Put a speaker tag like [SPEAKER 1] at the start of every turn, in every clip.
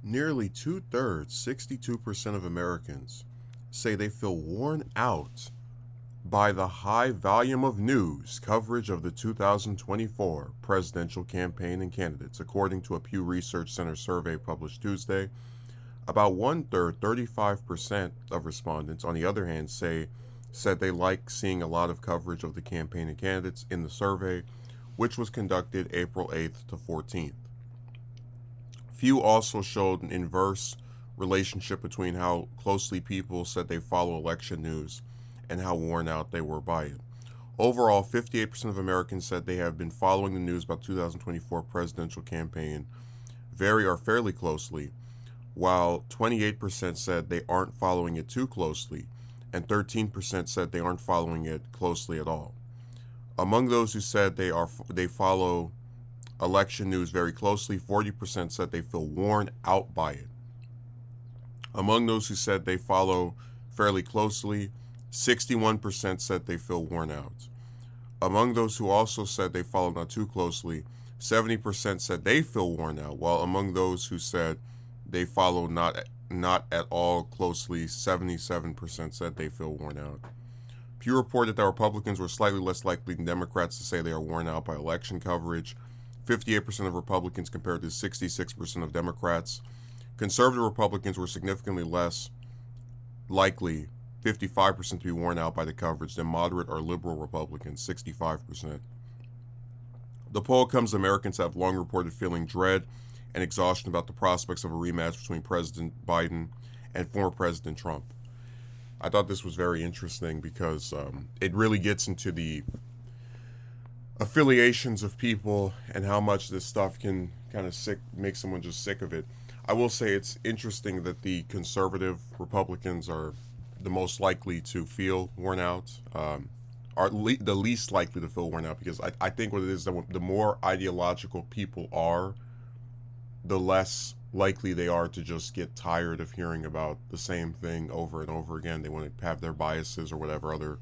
[SPEAKER 1] Nearly two-thirds, 62% of Americans, say they feel worn out by the high volume of news coverage of the 2024 presidential campaign and candidates, according to a Pew Research Center survey published Tuesday. About one-third, 35% of respondents, on the other hand, said they like seeing a lot of coverage of the campaign and candidates in the survey, which was conducted April 8th to 14th. Few also showed an inverse relationship between how closely people said they follow election news and how worn out they were by it. Overall, 58% of Americans said they have been following the news about the 2024 presidential campaign very or fairly closely, while 28% said they aren't following it too closely, and 13% said they aren't following it closely at all. Among those who said they follow election news very closely, 40% said they feel worn out by it. Among those who said they follow fairly closely, 61% said they feel worn out. Among those who also said they follow not too closely, 70% said they feel worn out, while among those who said they follow not at all closely, 77% said they feel worn out. Pew reported that Republicans were slightly less likely than Democrats to say they are worn out by election coverage. 58% of Republicans compared to 66% of Democrats. Conservative Republicans were significantly less likely, 55%, to be worn out by the coverage than moderate or liberal Republicans, 65%. The poll comes as Americans have long reported feeling dread and exhaustion about the prospects of a rematch between President Biden and former President Trump. I thought this was very interesting because it really gets into the affiliations of people and how much this stuff can kind of make someone just sick of it. I will say it's interesting that the conservative Republicans are the most likely to feel worn out, are the least likely to feel worn out, because I think what it is, the more ideological people are, the less likely they are to just get tired of hearing about the same thing over and over again. They want to have their biases or whatever other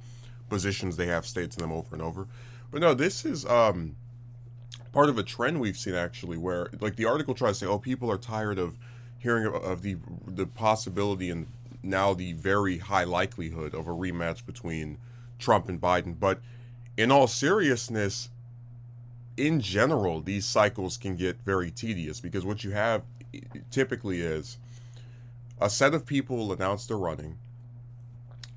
[SPEAKER 1] positions they have stated to them over and over. But no, this is part of a trend we've seen, actually, where, like, the article tries to say, oh, people are tired of hearing of the possibility and now the very high likelihood of a rematch between Trump and Biden. But in all seriousness, in general, these cycles can get very tedious, because what you have typically is a set of people will announce they're running,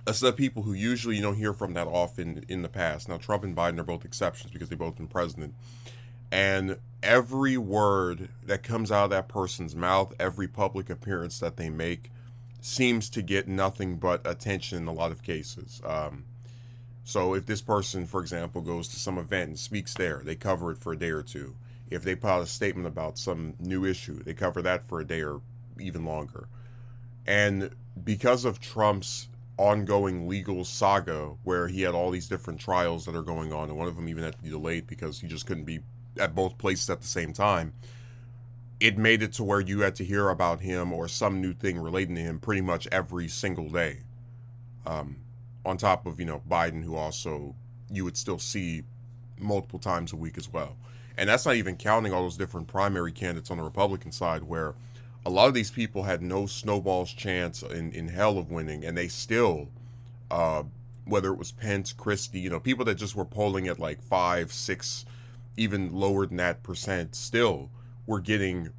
[SPEAKER 1] a set of people who usually you don't hear from that often in the past. Now, Trump and Biden are both exceptions because they've both been president. And every word that comes out of that person's mouth, every public appearance that they make, seems to get nothing but attention in a lot of cases. So if this person, for example, goes to some event and speaks there, they cover it for a day or two. If they put out a statement about some new issue, they cover that for a day or even longer. And because of Trump's ongoing legal saga, where he had all these different trials that are going on, and one of them even had to be delayed because he just couldn't be at both places at the same time, it made it to where you had to hear about him or some new thing relating to him pretty much every single day. On top of, Biden, who also you would still see multiple times a week as well. And that's not even counting all those different primary candidates on the Republican side, where a lot of these people had no snowball's chance in hell of winning, and they still, whether it was Pence, Christie, people that just were polling at like 5, 6, even lower than that percent, still were getting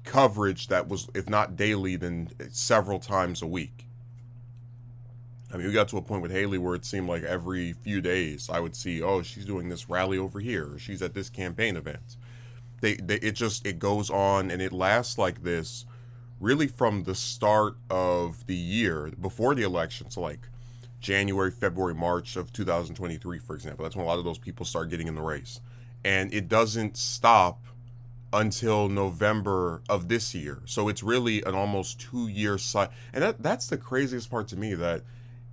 [SPEAKER 1] coverage that was, if not daily, then several times a week. I mean, we got to a point with Haley where it seemed like every few days I would see, oh, she's doing this rally over here, or she's at this campaign event. It goes on, and it lasts like this really from the start of the year, before the election, so like January, February, March of 2023, for example. That's when a lot of those people start getting in the race. And it doesn't stop until November of this year. So it's really an almost 2-year cycle. And that's the craziest part to me, that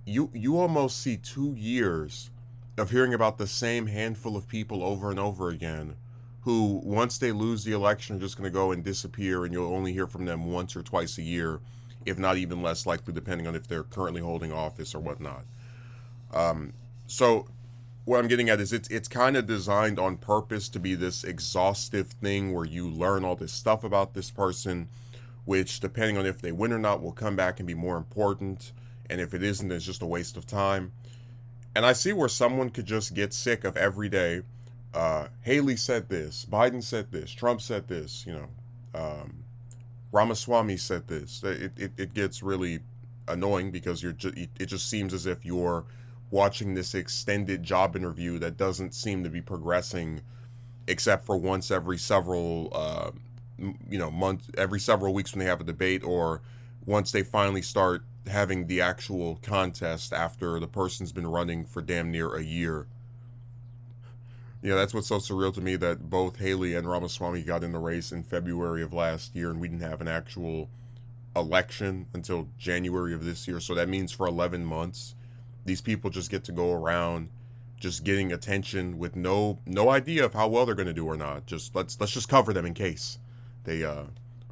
[SPEAKER 1] you almost see 2 years of hearing about the same handful of people over and over again, who, once they lose the election, are just going to go and disappear, and you'll only hear from them once or twice a year, if not even less likely, depending on if they're currently holding office or whatnot. So what I'm getting at is it's kind of designed on purpose to be this exhaustive thing where you learn all this stuff about this person, which, depending on if they win or not, will come back and be more important. And if it isn't, it's just a waste of time. And I see where someone could just get sick of every day. Haley said this, Biden said this, Trump said this, Ramaswamy said this. It gets really annoying because it just seems as if you're watching this extended job interview that doesn't seem to be progressing, except for once every several months, every several weeks when they have a debate, or once they finally start having the actual contest after the person's been running for damn near a year. That's what's so surreal to me, that both Haley and Ramaswamy got in the race in February of last year, and we didn't have an actual election until January of this year. So that means for 11 months, these people just get to go around just getting attention with no idea of how well they're going to do or not. Just let's just cover them in case they are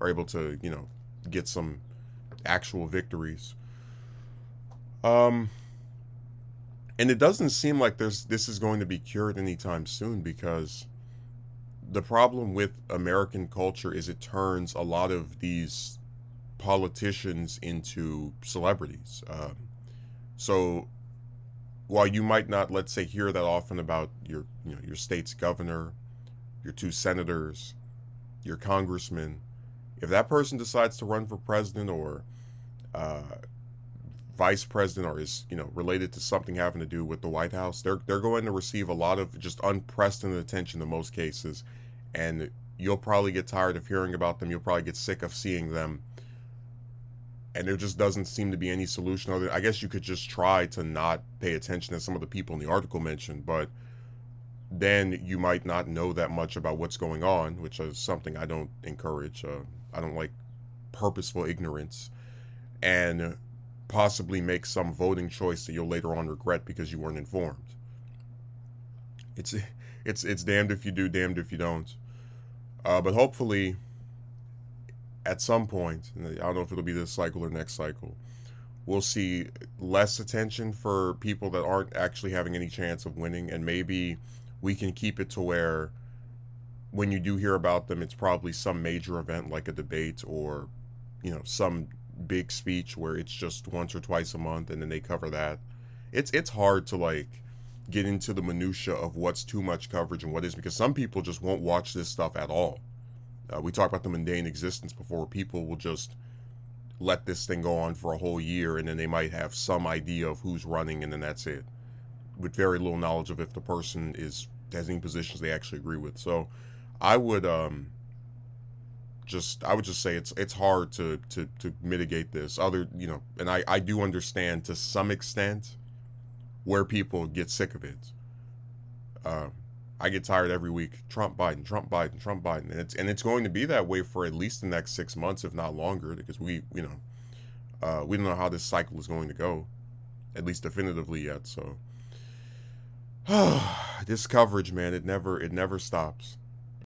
[SPEAKER 1] able to, get some actual victories. And it doesn't seem like this is going to be cured anytime soon, because the problem with American culture is it turns a lot of these politicians into celebrities. So while you might not, let's say, hear that often about your state's governor, your 2 senators, your congressman, if that person decides to run for president or vice president, or is related to something having to do with the White House, they're going to receive a lot of just unprecedented attention in most cases, and you'll probably get tired of hearing about them. You'll probably get sick of seeing them, and there just doesn't seem to be any solution other. I guess you could just try to not pay attention to some of the people in the article mentioned, but then you might not know that much about what's going on, which is something I don't encourage. I don't like purposeful ignorance, and possibly make some voting choice that you'll later on regret because you weren't informed. It's damned if you do, damned if you don't. But hopefully, at some point, and I don't know if it'll be this cycle or next cycle, we'll see less attention for people that aren't actually having any chance of winning, and maybe we can keep it to where when you do hear about them, it's probably some major event like a debate, or some big speech where it's just once or twice a month and then they cover that. It's hard to get into the minutia of what's too much coverage and what is, because some people just won't watch this stuff at all. We talked about the mundane existence before. People will just let this thing go on for a whole year, and then they might have some idea of who's running, and then that's it, with very little knowledge of if the person has any positions they actually agree with. So I would just say it's hard to mitigate this. And I do understand to some extent where people get sick of it. I get tired every week. Trump, Biden, Trump, Biden, Trump, Biden, and it's going to be that way for at least the next 6 months, if not longer, because we don't know how this cycle is going to go, at least definitively yet. So this coverage, man, it never stops.